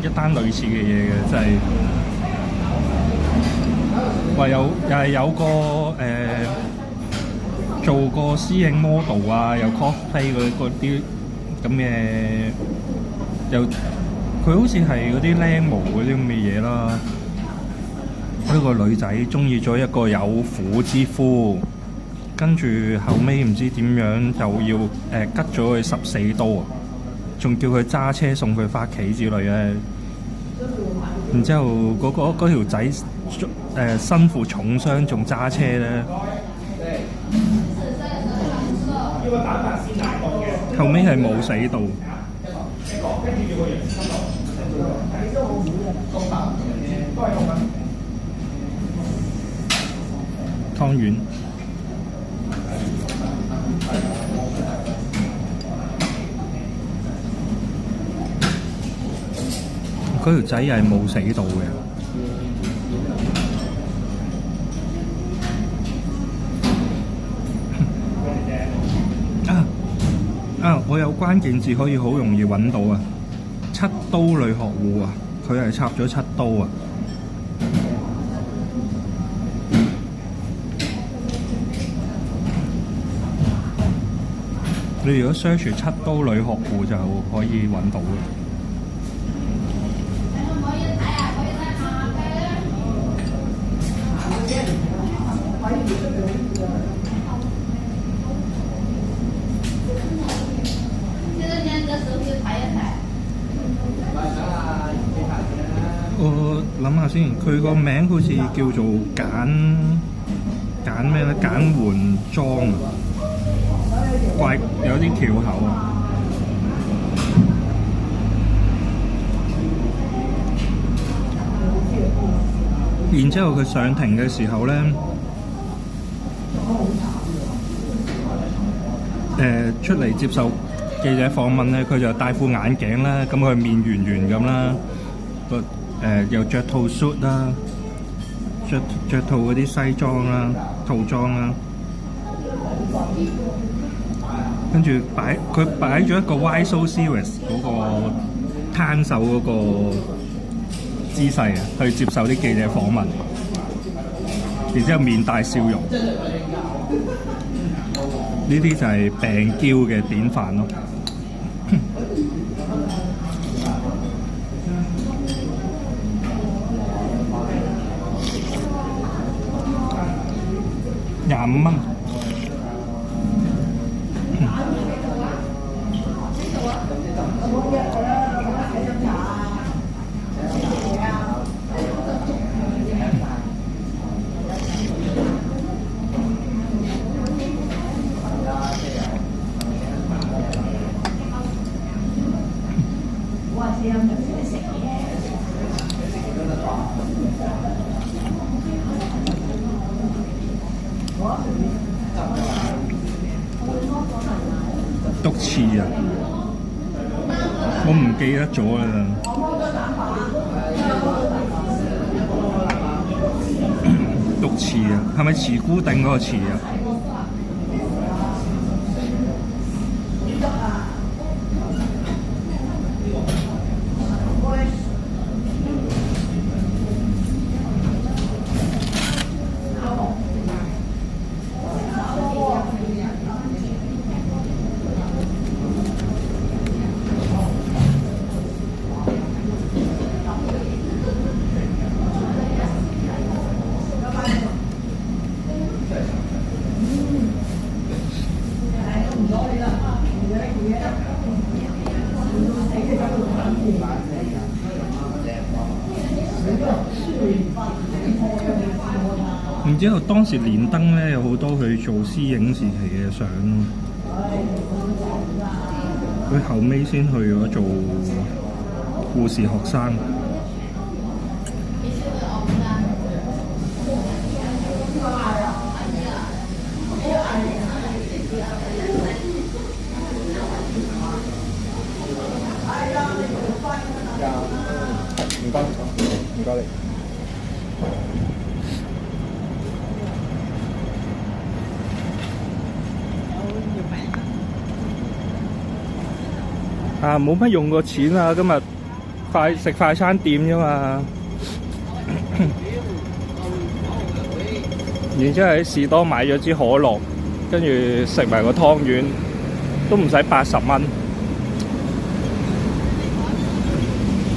一單類似嘅嘢嘅，就係話又係有個做個私影 model 啊，有 cosplay 嗰啲咁嘅，又佢好似係嗰啲靚模嗰啲咁嘅嘢啦。呢個女仔中意咗一個有婦之夫，跟住後尾唔知點樣就要吉咗佢14刀啊！仲叫佢揸車送佢返屋企之類嘅，然之後嗰條仔身負重傷，仲揸車咧。後尾係冇死到。湯圓。嗰條仔又係冇死到嘅。我有關鍵字可以好容易揾到啊！7刀女學戶啊，佢係插咗7刀啊！你如果 search 7刀女學戶就可以揾到嘅。我諗下先，佢個名好似叫做簡咩咧？簡媛莊啊，怪有啲翹口啊。然之後佢上庭嘅時候咧，出嚟接受記者訪問咧，佢就戴副眼鏡啦，咁佢面圓圓咁啦，又着套 suit 啦，着套嗰啲西裝啦、套裝啦，跟住佢擺咗一個 Why So Serious 嗰個攤手嗰個姿勢啊，去接受啲記者訪問，然之後面帶笑容，呢啲就係病嬌嘅典範咯。25蚊。篤翅啊！我唔記得咗啦。篤翅啊，係咪慈姑頂嗰個翅啊？然之後當時連登咧有好多佢做私影時期嘅相咯，佢後尾先去咗做護士學生。唔該，唔該你。冇乜用過錢啊！今日食快餐店啫嘛。然之後喺士多買咗支可樂，跟住食埋個湯圓，都唔使80蚊，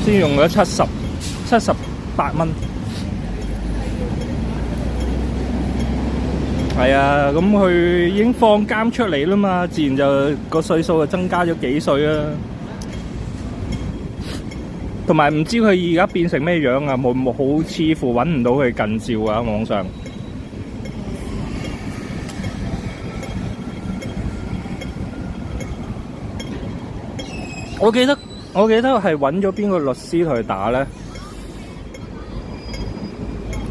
先用咗78蚊。係啊，咁佢已經放監出嚟啦嘛，自然就個歲數就增加咗幾歲啦。同埋唔知佢而家變成咩樣啊？好似乎揾唔到佢近照啊，網上。我記得係揾咗邊個律師同佢打咧？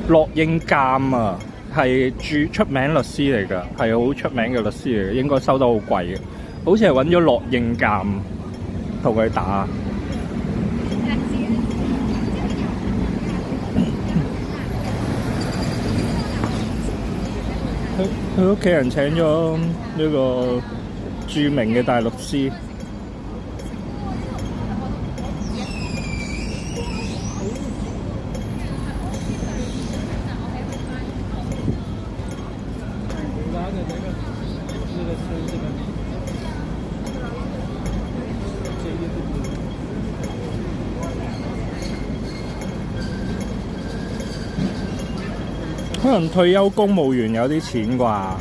駱應鑑啊，係出名律師嚟㗎，係好出名嘅律師嚟嘅，應該收得好貴嘅。好似係揾咗駱應鑑同佢打。佢屋企人請咗呢個著名嘅大律師。可能退休公務員有啲錢啩。